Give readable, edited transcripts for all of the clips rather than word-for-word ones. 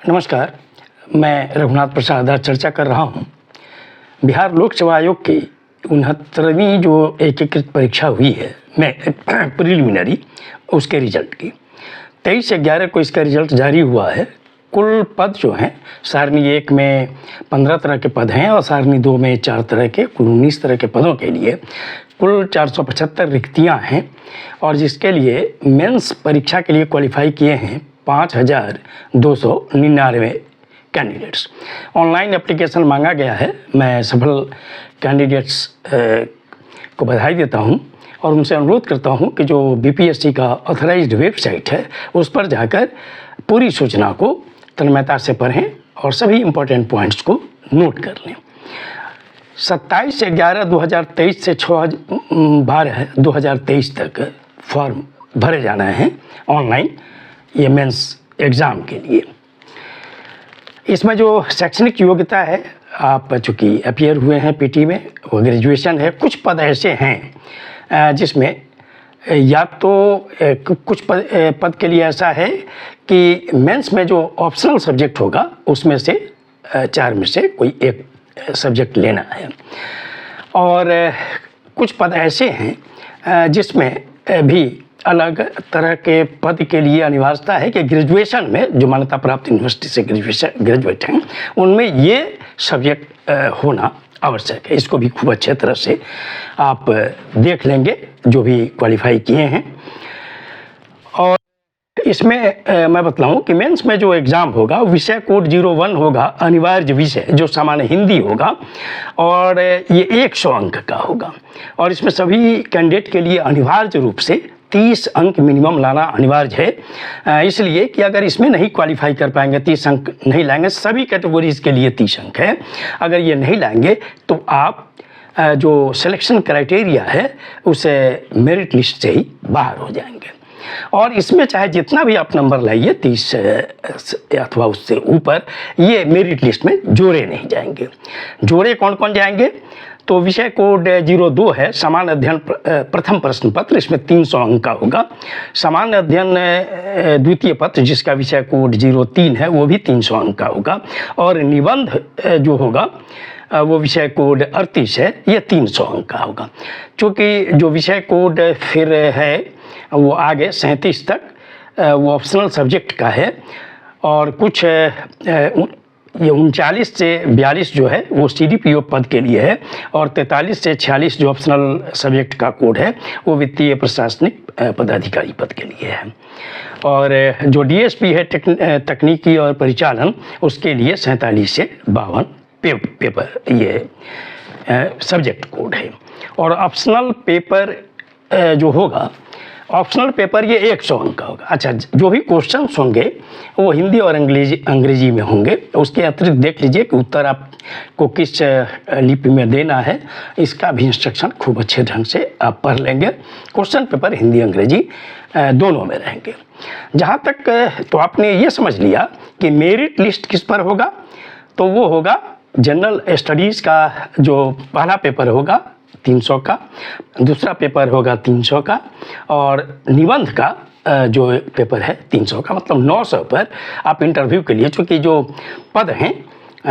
नमस्कार, मैं रघुनाथ प्रसाद आज चर्चा कर रहा हूँ। बिहार लोक सेवा आयोग की 69वीं जो एकीकृत परीक्षा हुई है प्रिलिमिनरी, उसके रिजल्ट की 23/11 को इसका रिजल्ट जारी हुआ है। कुल पद जो हैं, सारणी 1 में 15 तरह के पद हैं और सारणी 2 में 4 तरह के, कुल 19 तरह के पदों के लिए कुल 475 रिक्तियाँ हैं और जिसके लिए मेंस परीक्षा के लिए क्वालिफाई किए हैं 5299 कैंडिडेट्स। ऑनलाइन एप्लीकेशन मांगा गया है। मैं सफल कैंडिडेट्स को बधाई देता हूं और उनसे अनुरोध करता हूं कि जो बीपीएससी का ऑथराइज्ड वेबसाइट है उस पर जाकर पूरी सूचना को तन्मयता से पढ़ें और सभी इम्पोर्टेंट पॉइंट्स को नोट कर लें। 27/11/2023 से 6/12/2023 तक फॉर्म भरे जाना है ऑनलाइन, ये मेंस एग्ज़ाम के लिए। इसमें जो शैक्षणिक योग्यता है, आप चूँकि अपीयर हुए हैं पीटी में, वो ग्रेजुएशन है। कुछ पद ऐसे हैं जिसमें या तो कुछ पद के लिए ऐसा है कि मेंस में जो ऑप्शनल सब्जेक्ट होगा उसमें से 4 में से कोई एक सब्जेक्ट लेना है, और कुछ पद ऐसे हैं जिसमें भी अलग तरह के पद के लिए अनिवार्यता है कि ग्रेजुएशन में जो मान्यता प्राप्त यूनिवर्सिटी से ग्रेजुएट हैं उनमें ये सब्जेक्ट होना आवश्यक है। इसको भी खूब अच्छे तरह से आप देख लेंगे जो भी क्वालिफाई किए हैं। और इसमें मैं बतलाऊं कि मेंस में जो एग्ज़ाम होगा विषय कोड 01 होगा, अनिवार्य विषय जो सामान्य हिंदी होगा, और ये 100 अंक का होगा। और इसमें सभी कैंडिडेट के लिए अनिवार्य रूप से 30 अंक मिनिमम लाना अनिवार्य है, इसलिए कि अगर इसमें नहीं क्वालिफाई कर पाएंगे, 30 अंक नहीं लाएंगे, सभी कैटेगरीज के लिए 30 अंक है, अगर ये नहीं लाएंगे तो आप जो सिलेक्शन क्राइटेरिया है उसे मेरिट लिस्ट से ही बाहर हो जाएंगे। और इसमें चाहे जितना भी आप नंबर लाइए, 30 अथवा उससे ऊपर, ये मेरिट लिस्ट में जोड़े नहीं जाएंगे। जोड़े कौन कौन जाएंगे? तो विषय कोड 02 है, सामान्य अध्ययन प्रथम प्रश्न पत्र, इसमें 300 अंक का होगा। सामान्य अध्ययन द्वितीय पत्र जिसका विषय कोड 03 है वो भी 300 अंक का होगा। और निबंध जो होगा वो विषय कोड 38 है, ये 300 अंक का होगा। चूँकि जो विषय कोड फिर है वो आगे 37 तक वो ऑप्शनल सब्जेक्ट का है, और कुछ ये 39 से 42 जो है वो सीडीपीओ पद के लिए है, और 43 से 46 जो ऑप्शनल सब्जेक्ट का कोड है वो वित्तीय प्रशासनिक पदाधिकारी पद के लिए है। और जो डीएसपी है तकनीकी और परिचालन, उसके लिए 47 से 52 पेपर ये सब्जेक्ट कोड है। और ऑप्शनल पेपर जो होगा, ऑप्शनल पेपर ये 100 अंक का होगा। अच्छा, जो भी क्वेश्चंस होंगे वो हिंदी और अंग्रेजी में होंगे। उसके अतिरिक्त देख लीजिए कि उत्तर आपको किस लिपि में देना है, इसका भी इंस्ट्रक्शन खूब अच्छे ढंग से आप पढ़ लेंगे। क्वेश्चन पेपर हिंदी अंग्रेजी दोनों में रहेंगे। जहाँ तक तो आपने ये समझ लिया कि मेरिट लिस्ट किस पर होगा, तो वो होगा जनरल स्टडीज़ का जो पहला पेपर होगा 300 का, दूसरा पेपर होगा 300 का, और निबंध का जो पेपर है 300 का, मतलब 900 पर आप इंटरव्यू के लिए, चूँकि जो पद हैं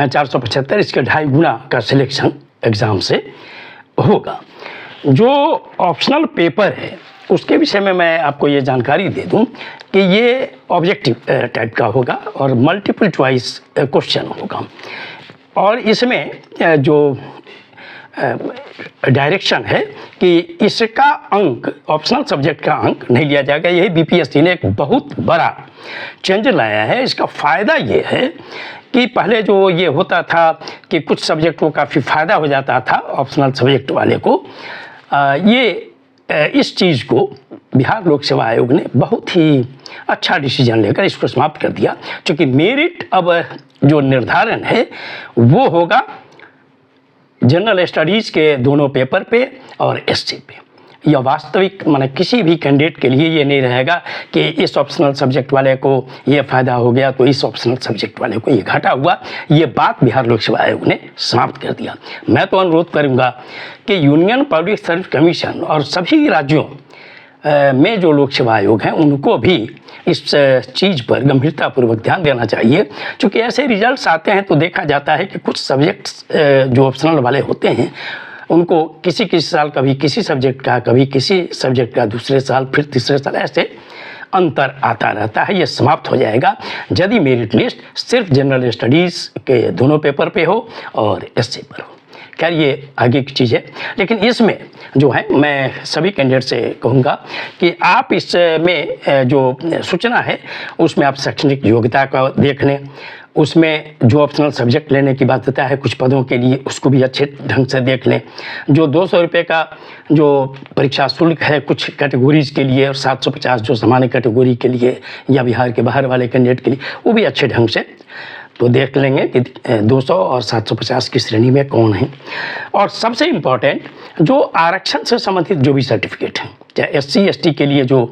475, इसके 2.5 गुना का सिलेक्शन एग्ज़ाम से होगा। जो ऑप्शनल पेपर है उसके विषय में मैं आपको ये जानकारी दे दूं कि ये ऑब्जेक्टिव टाइप का होगा और मल्टीपल चॉइस क्वेश्चन होगा, और इसमें जो डायरेक्शन है कि इसका अंक, ऑप्शनल सब्जेक्ट का अंक नहीं लिया जाएगा। यही बीपीएससी ने एक बहुत बड़ा चेंज लाया है। इसका फ़ायदा ये है कि पहले जो ये होता था कि कुछ सब्जेक्ट को काफ़ी फ़ायदा हो जाता था ऑप्शनल सब्जेक्ट वाले को, इस चीज़ को बिहार लोक सेवा आयोग ने बहुत ही अच्छा डिसीजन लेकर इसको समाप्त कर दिया। क्योंकि मेरिट अब जो निर्धारण है वो होगा जनरल स्टडीज़ के दोनों पेपर पे और एससी पे। यह वास्तविक माने किसी भी कैंडिडेट के लिए ये नहीं रहेगा कि इस ऑप्शनल सब्जेक्ट वाले को ये फ़ायदा हो गया तो इस ऑप्शनल सब्जेक्ट वाले को ये घाटा हुआ। ये बात बिहार लोक सेवा आयोग ने समाप्त कर दिया। मैं तो अनुरोध करूँगा कि यूनियन पब्लिक सर्विस कमीशन और सभी राज्यों में जो लोक सेवा आयोग हैं उनको भी इस चीज़ पर गंभीरतापूर्वक ध्यान देना चाहिए, क्योंकि ऐसे रिजल्ट्स आते हैं तो देखा जाता है कि कुछ सब्जेक्ट्स जो ऑप्शनल वाले होते हैं उनको किसी किसी साल कभी किसी सब्जेक्ट का, कभी किसी सब्जेक्ट का दूसरे साल, फिर तीसरे साल, ऐसे अंतर आता रहता है। ये समाप्त हो जाएगा यदि मेरिट लिस्ट सिर्फ जनरल स्टडीज़ के दोनों पेपर पे हो और एससी पर हो। खैर ये आगे की चीज़ है, लेकिन इसमें जो है मैं सभी कैंडिडेट से कहूँगा कि आप इसमें जो सूचना है उसमें आप शैक्षणिक योग्यता का देख लें, उसमें जो ऑप्शनल सब्जेक्ट लेने की बाध्यता है कुछ पदों के लिए उसको भी अच्छे ढंग से देख लें, जो 200 रुपये का जो परीक्षा शुल्क है कुछ कैटेगरीज़ के लिए और 750 जो सामान्य कैटेगरी के लिए या बिहार के बाहर वाले कैंडिडेट के लिए, वो भी अच्छे ढंग से तो देख लेंगे कि 200 और 750 की श्रेणी में कौन है। और सबसे इम्पॉर्टेंट जो आरक्षण से संबंधित जो भी सर्टिफिकेट हैं, चाहे एससी एसटी के लिए जो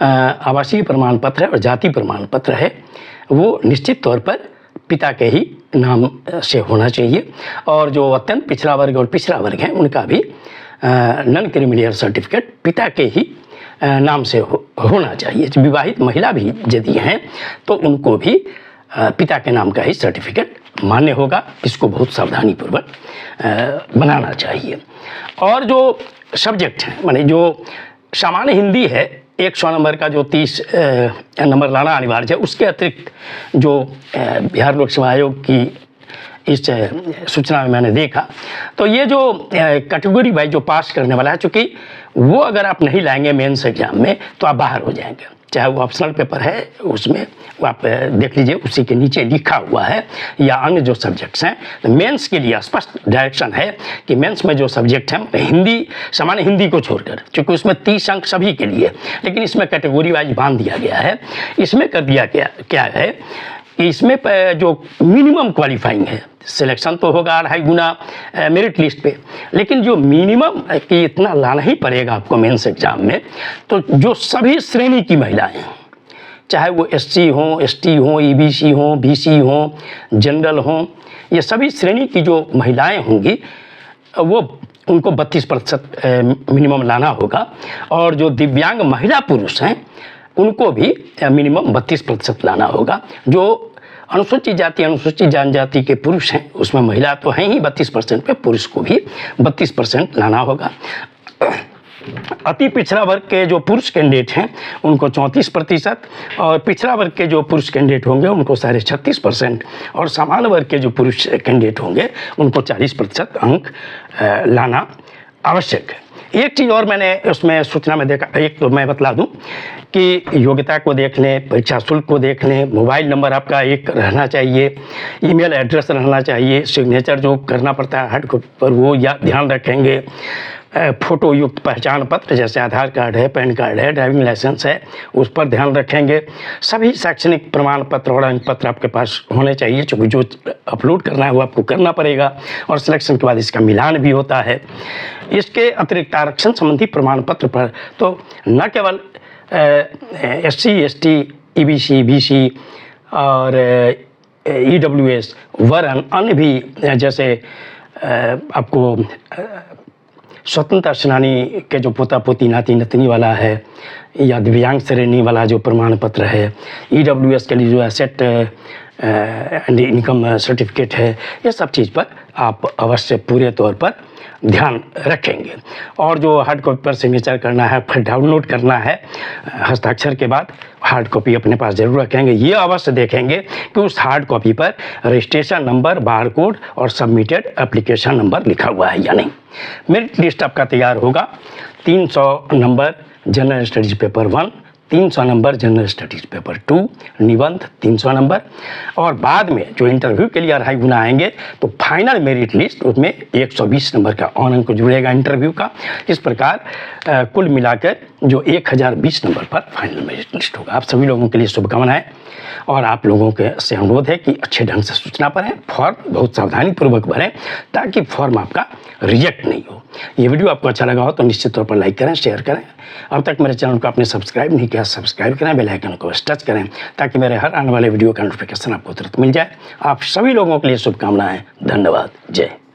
आवासीय प्रमाण पत्र है और जाति प्रमाण पत्र है, वो निश्चित तौर पर पिता के ही नाम से होना चाहिए। और जो अत्यंत पिछड़ा वर्ग और पिछड़ा वर्ग है उनका भी नॉन क्रिमिनल सर्टिफिकेट पिता के ही नाम से होना चाहिए। विवाहित महिला भी यदि हैं तो उनको भी पिता के नाम का ही सर्टिफिकेट मान्य होगा। इसको बहुत सावधानीपूर्वक बनाना चाहिए। और जो सब्जेक्ट हैं, माने जो सामान्य हिंदी है 100 नंबर का जो 30 नंबर लाना अनिवार्य है, उसके अतिरिक्त जो बिहार लोक सेवा आयोग की इस सूचना में मैंने देखा तो ये जो कैटेगरी वाइज जो पास करने वाला है, चूँकि वो अगर आप नहीं लाएंगे मेंस एग्जाम में तो आप बाहर हो जाएंगे। चाहे वो ऑप्शनल पेपर है उसमें वो आप देख लीजिए, उसी के नीचे लिखा हुआ है, या अन्य जो सब्जेक्ट्स हैं। तो मेंस के लिए स्पष्ट डायरेक्शन है कि मेंस में जो सब्जेक्ट हैं हिंदी, सामान्य हिंदी को छोड़कर, क्योंकि उसमें 30 अंक सभी के लिए, लेकिन इसमें कैटेगरी वाइज बांध दिया गया है। इसमें कर दिया क्या है कि इसमें जो मिनिमम क्वालिफाइंग है, सिलेक्शन तो होगा 2.5 गुना मेरिट लिस्ट पे, लेकिन जो मिनिमम कि इतना लाना ही पड़ेगा आपको मेंस एग्जाम में, तो जो सभी श्रेणी की महिलाएं हैं, चाहे वो एससी हों, एसटी हों, ईबीसी हों, बीसी हों, जनरल हों, ये सभी श्रेणी की जो महिलाएं होंगी वो उनको 32% मिनिमम लाना होगा। और जो दिव्यांग महिला पुरुष हैं उनको भी मिनिमम 32% लाना होगा। जो अनुसूचित जाति अनुसूचित जनजाति के पुरुष हैं उसमें महिला तो हैं ही 32% पे, पुरुष को भी 32% लाना होगा। अति पिछड़ा वर्ग के जो पुरुष कैंडिडेट हैं उनको 34% और पिछड़ा वर्ग के जो पुरुष कैंडिडेट होंगे उनको 36.5% और सामान्य वर्ग के जो पुरुष कैंडिडेट होंगे उनको 40% अंक लाना आवश्यक है। एक चीज़ और मैंने उसमें सूचना में देखा, एक तो मैं बतला दूं कि योग्यता को देख लें, परीक्षा शुल्क को देख लें, मोबाइल नंबर आपका एक रहना चाहिए, ईमेल एड्रेस रहना चाहिए, सिग्नेचर जो करना पड़ता है हार्ड कॉपी पर वो या ध्यान रखेंगे, फ़ोटो युक्त पहचान पत्र जैसे आधार कार्ड है, पैन कार्ड है, ड्राइविंग लाइसेंस है, उस पर ध्यान रखेंगे। सभी शैक्षणिक प्रमाण पत्र और अंक पत्र आपके पास होने चाहिए, क्योंकि जो अपलोड करना है वो आपको करना पड़ेगा और सिलेक्शन के बाद इसका मिलान भी होता है। इसके अतिरिक्त आरक्षण संबंधी प्रमाण पत्र पर तो न केवल एससी, एसटी, ईबीसी, बीसी और ईडब्ल्यूएस वरन अन्य भी जैसे आपको स्वतंत्रता सेनानी के जो पोता पोती नाती नतनी वाला है या दिव्यांग श्रेणी वाला जो प्रमाण पत्र है, ईडब्ल्यूएस के लिए जो एसेट एंड इनकम सर्टिफिकेट है, ये सब चीज़ पर आप अवश्य पूरे तौर पर ध्यान रखेंगे। और जो हार्ड कॉपी पर सिग्नेचर करना है, फिर डाउनलोड करना है हस्ताक्षर के बाद, हार्ड कॉपी अपने पास जरूर रखेंगे। ये अवश्य देखेंगे कि उस हार्ड कॉपी पर रजिस्ट्रेशन नंबर, बार कोड और सबमिटेड एप्लीकेशन नंबर लिखा हुआ है या नहीं। मेरिट लिस्ट आपका तैयार होगा। 300 number general studies paper 1, 300 number general studies paper 2, निबंध 300 नंबर, और बाद में जो इंटरव्यू के लिए 2.5 गुना आएंगे तो फाइनल मेरिट लिस्ट उसमें 120 नंबर का ऑन अंक जुड़ेगा इंटरव्यू का। इस प्रकार कुल मिलाकर जो 1020 नंबर पर फाइनल मेरिट लिस्ट होगा। आप सभी लोगों के लिए शुभकामनाएं और आप लोगों के से अनुरोध है कि अच्छे ढंग से सूचना पढ़ें, फॉर्म बहुत सावधानीपूर्वक भरें ताकि फॉर्म आपका रिजेक्ट नहीं हो। ये वीडियो आपको अच्छा लगा हो तो निश्चित तौर पर लाइक करें, शेयर करें। अब तक मेरे चैनल को आपने सब्सक्राइब नहीं किया, सब्सक्राइब करें, बेल आइकन को टच करें ताकि मेरे हर आने वाले वीडियो का नोटिफिकेशन आपको तुरंत मिल जाए। आप सभी लोगों के लिए शुभकामनाएं। धन्यवाद। जय